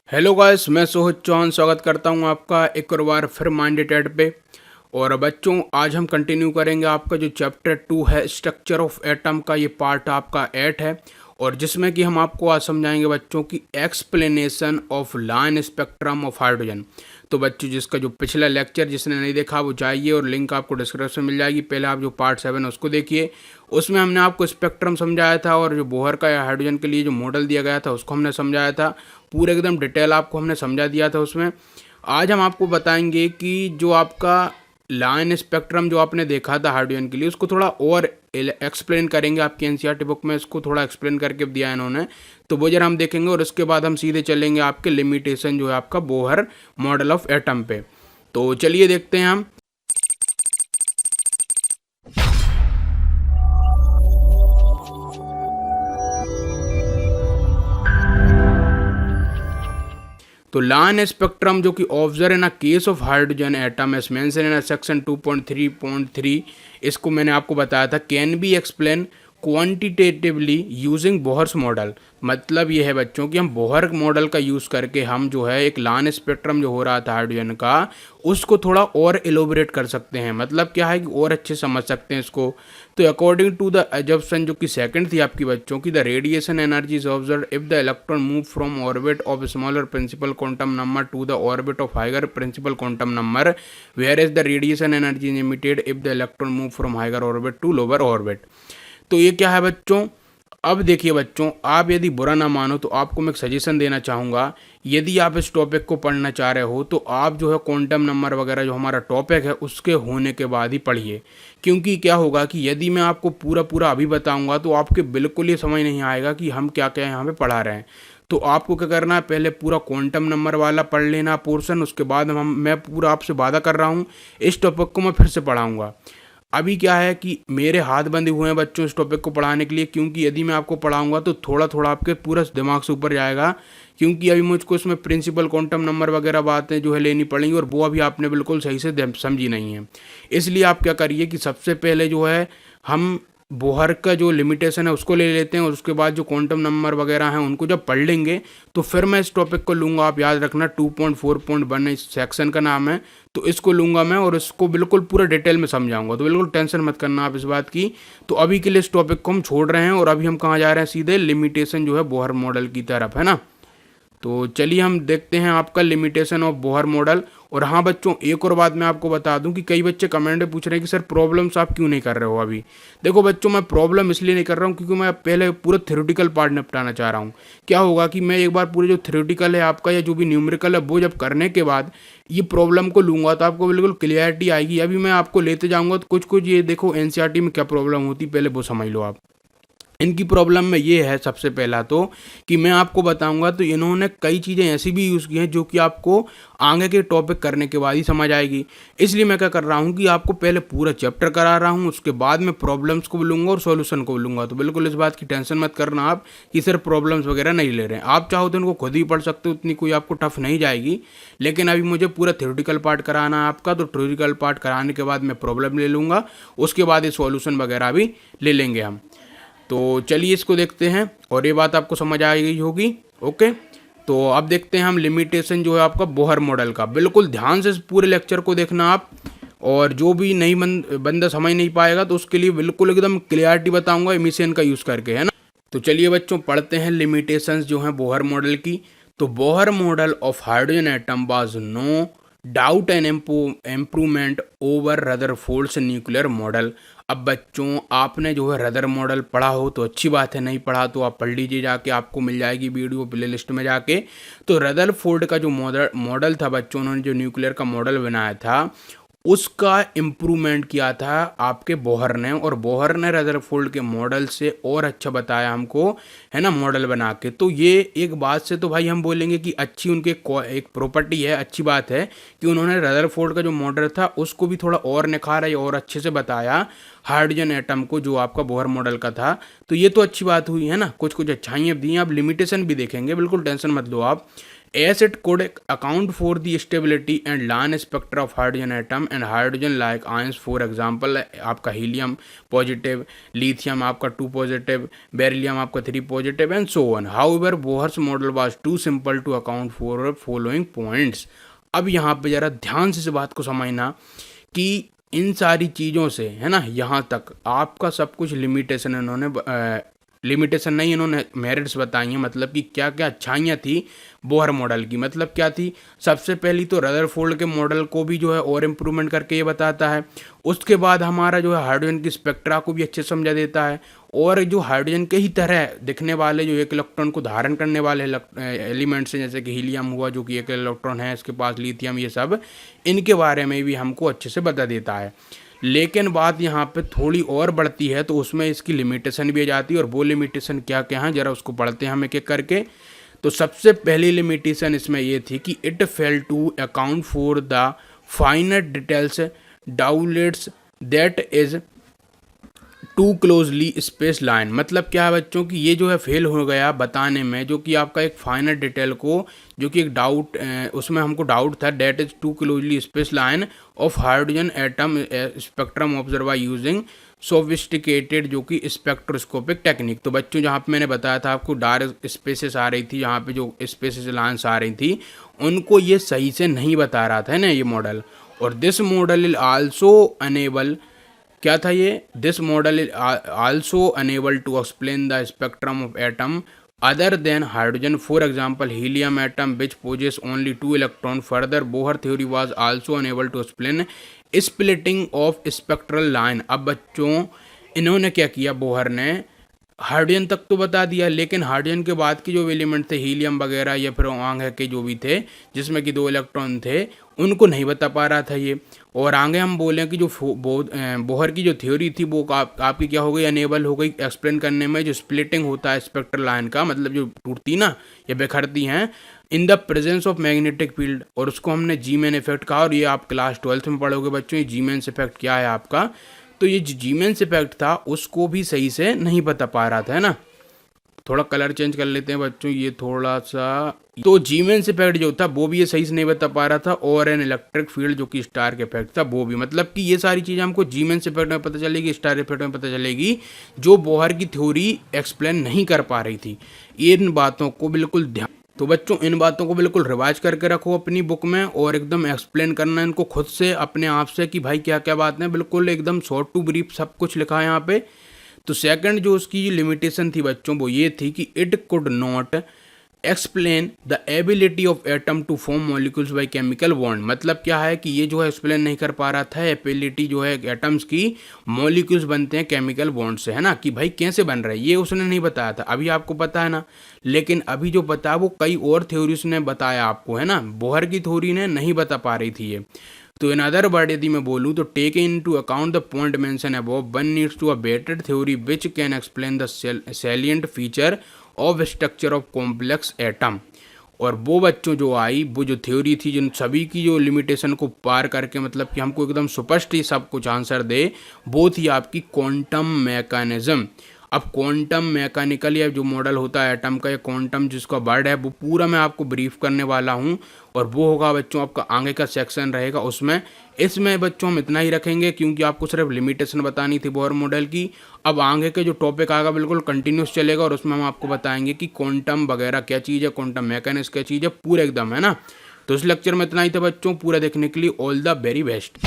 Hello guys, मैं सोहित चौहान स्वागत करता हूं आपका एक और बार फिर माइंड टेड पे। और बच्चों, आज हम कंटिन्यू करेंगे आपका जो चैप्टर 2 है स्ट्रक्चर ऑफ एटम का। ये पार्ट आपका 8 है और जिसमें कि हम आपको आज समझाएंगे बच्चों की explanation of line spectrum of hydrogen. तो बच्चों, जिसका जो पिछला लेक्चर जिसने नहीं देखा वो जाइए और लिंक आपको डिस्क्रिप्शन में मिल जाएगी। पहले आप जो पार्ट 7 है उसको देखिए, उसमें हमने आपको स्पेक्ट्रम समझाया था और जो बोहर का हाइड्रोजन के लिए जो मॉडल दिया गया था उसको हमने समझाया था। पूरे एकदम डिटेल आपको हमने समझा दिया था उसमें। आज हम आपको बताएंगे कि जो आपका लाइन स्पेक्ट्रम जो आपने देखा था हाइड्रोजन के लिए, उसको थोड़ा और एक्सप्लेन करेंगे। आपकी एनसीईआरटी बुक में इसको थोड़ा एक्सप्लेन करके दिया है इन्होंने, तो वो जरा हम देखेंगे और उसके बाद हम सीधे चलेंगे आपके लिमिटेशन जो है आपका बोहर मॉडल ऑफ एटम पे। तो चलिए देखते हैं हम। तो लाइन स्पेक्ट्रम जो कि observe in a case of hydrogen atom as mention in section 2.3.3, इसको मैंने आपको बताया था, can be explain quantitatively using Bohr's model. मतलब ये है बच्चों कि हम बोहर मॉडल का यूज़ करके हम जो है एक लाइन स्पेक्ट्रम जो हो रहा था हाइड्रोजन का, उसको थोड़ा और एलोबरेट कर सकते हैं। मतलब क्या है कि और अच्छे समझ सकते हैं इसको। तो अकॉर्डिंग टू द एजम्पशन जो कि सेकंड थी आपकी बच्चों की, the radiation energy is observe if the electron move from orbit of smaller principal quantum number to the orbit of higher principal quantum number, where is the radiation energy is emitted if the electron move from higher orbit to lower orbit. तो ये क्या है बच्चों, अब देखिए बच्चों, आप यदि बुरा ना मानो तो आपको मैं एक सजेशन देना चाहूँगा। यदि आप इस टॉपिक को पढ़ना चाह रहे हो तो आप जो है क्वांटम नंबर वगैरह जो हमारा टॉपिक है उसके होने के बाद ही पढ़िए। क्योंकि क्या होगा कि यदि मैं आपको पूरा पूरा अभी बताऊंगा तो आपके बिल्कुल ये समझ नहीं आएगा कि हम क्या क्या यहाँ पे पढ़ा रहे हैं। तो आपको क्या करना है, पहले पूरा क्वांटम नंबर वाला पढ़ लेना पोर्शन, उसके बाद मैं पूरा आपसे वादा कर रहा हूँ इस टॉपिक को मैं फिर से पढ़ाऊँगा। अभी क्या है कि मेरे हाथ बंधे हुए हैं बच्चों इस टॉपिक को पढ़ाने के लिए, क्योंकि यदि मैं आपको पढ़ाऊंगा तो थोड़ा थोड़ा आपके पूरा दिमाग से ऊपर जाएगा। क्योंकि अभी मुझको इसमें प्रिंसिपल क्वांटम नंबर वगैरह बातें जो है लेनी पड़ेंगी और वो अभी आपने बिल्कुल सही से समझी नहीं है। इसलिए आप क्या करिए कि सबसे पहले जो है हम बोहर का जो लिमिटेशन है उसको ले लेते हैं और उसके बाद जो क्वांटम नंबर वगैरह हैं उनको जब पढ़ लेंगे तो फिर मैं इस टॉपिक को लूँगा। आप याद रखना 2.4.1 इस सेक्शन का नाम है, तो इसको लूँगा मैं और इसको बिल्कुल पूरा डिटेल में समझाऊंगा। तो बिल्कुल टेंशन मत करना आप इस बात की। तो अभी के लिए इस टॉपिक को हम छोड़ रहे हैं और अभी हम कहाँ जा रहे हैं, सीधे लिमिटेशन जो है बोहर मॉडल की तरफ, है ना। तो चलिए हम देखते हैं आपका लिमिटेशन ऑफ बोहर मॉडल। और हाँ बच्चों, एक और बात मैं आपको बता दूं कि कई बच्चे कमेंट में पूछ रहे हैं कि सर प्रॉब्लम्स आप क्यों नहीं कर रहे हो अभी। देखो बच्चों, मैं प्रॉब्लम इसलिए नहीं कर रहा हूँ क्योंकि मैं पहले पूरा थ्योरेटिकल पार्ट निपटाना चाह रहा हूँ। क्या होगा कि मैं एक बार पूरे जो थ्योरेटिकल है आपका या जो भी न्यूमेरिकल है वो जब करने के बाद ये प्रॉब्लम को लूँगा तो आपको बिल्कुल क्लियरिटी आएगी। अभी मैं आपको लेते जाऊँगा तो कुछ कुछ ये देखो एनसीईआरटी में क्या प्रॉब्लम होती पहले वो समझ लो आप। इनकी प्रॉब्लम में ये है सबसे पहला तो कि मैं आपको बताऊंगा तो इन्होंने कई चीज़ें ऐसी भी यूज़ की हैं जो कि आपको आगे के टॉपिक करने के बाद ही समझ आएगी। इसलिए मैं क्या कर रहा हूँ कि आपको पहले पूरा चैप्टर करा रहा हूँ, उसके बाद मैं प्रॉब्लम्स को भी लूँगा और सॉल्यूशन को भी लूँगा। तो बिल्कुल इस बात की टेंशन मत करना आप कि सर प्रॉब्लम्स वगैरह नहीं ले रहे हैं। आप चाहो तो इनको खुद ही पढ़ सकते हो, उतनी कोई आपको टफ नहीं जाएगी। लेकिन अभी मुझे पूरा थ्योरेटिकल पार्ट कराना है आपका, तो थ्योरेटिकल पार्ट कराने के बाद मैं प्रॉब्लम ले लूँगा, उसके बाद ये सॉल्यूशन वगैरह भी ले लेंगे हम। तो चलिए इसको देखते हैं और ये बात आपको समझ आ गई होगी। ओके, तो अब देखते हैं हम लिमिटेशन जो है आपका बोहर मॉडल का। बिल्कुल ध्यान से इस पूरे लेक्चर को देखना आप, और जो भी नहीं बंदा समझ नहीं पाएगा तो उसके लिए बिल्कुल एकदम क्लियरिटी बताऊंगा इमिशन का यूज़ करके, है ना। तो चलिए बच्चों पढ़ते हैं लिमिटेशंस जो हैं बोहर मॉडल की। तो Bohr model of hydrogen atom was no doubt an improvement over Rutherford's nuclear model. अब बच्चों, आपने जो है रदर मॉडल पढ़ा हो तो अच्छी बात है, नहीं पढ़ा तो आप पढ़ लीजिए जाके, आपको मिल जाएगी वीडियो प्ले लिस्ट में जाके। तो रदरफोर्ड का जो मॉडल था बच्चों, उन्होंने जो न्यूक्लियर का मॉडल बनाया था उसका इम्प्रूवमेंट किया था आपके बोहर ने, और बोहर ने रदरफोर्ड के मॉडल से और अच्छा बताया हमको, है ना, मॉडल बना के। तो ये एक बात से तो भाई हम बोलेंगे कि अच्छी उनके एक प्रॉपर्टी है, अच्छी बात है कि उन्होंने रदरफोर्ड का जो मॉडल था उसको भी थोड़ा और निखारा और अच्छे से बताया हाइड्रोजन एटम को जो आपका बोहर मॉडल का था। तो ये तो अच्छी बात हुई, है ना, कुछ कुछ अच्छाइयाँ दी हैं। अब लिमिटेशन भी देखेंगे, बिल्कुल टेंशन मत लो आप। as it could account for the stability and line spectra of hydrogen atom and hydrogen like ions. For example, आपका हीलियम पॉजिटिव, लिथियम आपका 2 पॉजिटिव, बेरिलियम आपका 3 positive and so on. However Bohr's model was too simple to account for following points. अब यहाँ पे जरा ध्यान से इस बात को समझना कि इन सारी चीज़ों से, है ना, यहाँ तक आपका सब कुछ लिमिटेशन लिमिटेशन नहीं, इन्होंने मेरिट्स बताई हैं. मतलब कि क्या क्या अच्छाइयाँ थी बोहर मॉडल की. मतलब क्या थी, सबसे पहली तो रदरफोर्ड के मॉडल को भी जो है और इम्प्रूवमेंट करके ये बताता है. उसके बाद हमारा जो है हाइड्रोजन की स्पेक्ट्रा को भी अच्छे से समझा देता है. और जो हाइड्रोजन के ही तरह दिखने वाले जो एक इलेक्ट्रॉन को धारण करने वाले एलिमेंट्स हैं, जैसे कि हीलियम हुआ जो कि एक इलेक्ट्रॉन है, इसके पास लिथियम, ये सब इनके बारे में भी हमको अच्छे से बता देता है. लेकिन बात यहाँ पे थोड़ी और बढ़ती है, तो उसमें इसकी लिमिटेशन भी आ जाती है. और वो लिमिटेशन क्या क्या है जरा उसको पढ़ते हैं हम एक एक करके. तो सबसे पहली लिमिटेशन इसमें ये थी कि it fail to account for the finer details डाउलेट्स that is to closely space line. मतलब क्या है बच्चों की, ये जो है फेल हो गया बताने में, जो कि आपका एक फाइनल डिटेल को, जो कि एक डाउट उसमें हमको डाउट था, that is to closely space line of hydrogen atom spectrum observe using sophisticated जो कि स्पेक्ट्रोस्कोपिक टेक्निक. तो बच्चों जहाँ पे मैंने बताया था आपको डार्क स्पेसेस आ रही थी, यहाँ पे जो स्पेसेस लाइन्स आ रही थी उनको ये सही से नहीं बता रहा था, है ना, ये मॉडल. और this model is also unable, क्या था ये, this model is also unable to explain the spectrum of atom other than hydrogen. For example helium atom which possess only 2 electron. Further Bohr theory was also unable to explain splitting of spectral line. अब बच्चों इन्होंने क्या किया, Bohr ने hydrogen तक तो बता दिया, लेकिन हाइड्रोजन के बाद की जो एलिमेंट थे हीलियम वगैरह या फिर आगे के जो भी थे जिसमें कि 2 इलेक्ट्रॉन थे, उनको नहीं बता पा रहा था ये. और आगे हम बोलें कि जो बोहर की जो थ्योरी थी वो आपकी क्या हो गई, अनेबल हो गई एक्सप्लेन करने में. जो स्प्लिटिंग होता है स्पेक्ट्रल लाइन का, मतलब जो टूटती ना या बिखरती हैं in the presence of magnetic field, और उसको हमने जी मैन इफेक्ट कहा. और ये आप क्लास 12th में पढ़ोगे बच्चों, ये जी मैन इफेक्ट क्या है आपका. तो ये जो जीमेंस इफेक्ट था उसको भी सही से नहीं बता पा रहा था, है ना. थोड़ा कलर चेंज कर लेते हैं बच्चों, ये थोड़ा सा. तो जीमेंस इफेक्ट जो था वो भी ये सही से नहीं बता पा रहा था. और एन इलेक्ट्रिक फील्ड जो कि स्टार के इफेक्ट था वो भी. मतलब कि ये सारी चीज़ें हमको जीमेंस इफेक्ट में पता चलेगी, स्टार इफेक्ट में पता चलेगी, जो बोहर की थ्योरी एक्सप्लेन नहीं कर पा रही थी. इन बातों को बिल्कुल ध्यान, तो बच्चों इन बातों को बिल्कुल रिवाइज करके रखो अपनी बुक में, और एकदम एक्सप्लेन करना इनको खुद से अपने आप से कि भाई क्या क्या बात है. बिल्कुल एकदम शॉर्ट टू ब्रीफ सब कुछ लिखा है यहाँ पे. तो सेकंड जो उसकी लिमिटेशन थी बच्चों वो ये थी कि it could not explain the ability of atom to form molecules by chemical bond. मतलब क्या है कि ये जो है एक्सप्लेन नहीं कर पा रहा था एबिलिटी जो है एटम्स की मॉलिक्यूल्स बनते हैं केमिकल बॉन्ड से, है ना, कि भाई कैसे बन रहा है ये उसने नहीं बताया था. अभी आपको पता है ना, लेकिन अभी जो बताया वो कई और थ्योरीज ने बताया आपको, है ना. बोहर की थ्योरी ने नहीं बता पा रही थी ये. तो इन अदर वर्ड यदि मैं बोलूँ तो take into account the point mention above, one needs to a better theory which can explain the salient feature of structure of complex atom. और वो बच्चों जो आई, वो जो थ्योरी थी जिन सभी की जो लिमिटेशन को पार करके, मतलब कि हमको एकदम स्पष्ट ही सब कुछ आंसर दे, वो थी आपकी क्वांटम मैकेनिज्म. अब क्वांटम मैकेनिकल या जो मॉडल होता है एटम का, या क्वांटम जिसका वर्ड है, वो पूरा मैं आपको ब्रीफ करने वाला हूँ. और वो होगा बच्चों आपका आगे का सेक्शन रहेगा उसमें. इसमें बच्चों हम इतना ही रखेंगे क्योंकि आपको सिर्फ लिमिटेशन बतानी थी बोहर मॉडल की. अब आगे के जो टॉपिक आएगा बिल्कुल कंटिन्यूस चलेगा, और उसमें हम आपको बताएंगे कि क्वांटम वगैरह क्या चीज़ है, क्वांटम मैकेनिक्स क्या चीज़ है, पूरा एकदम, है ना. तो इस लेक्चर में इतना ही था बच्चों. पूरा देखने के लिए ऑल द वेरी बेस्ट.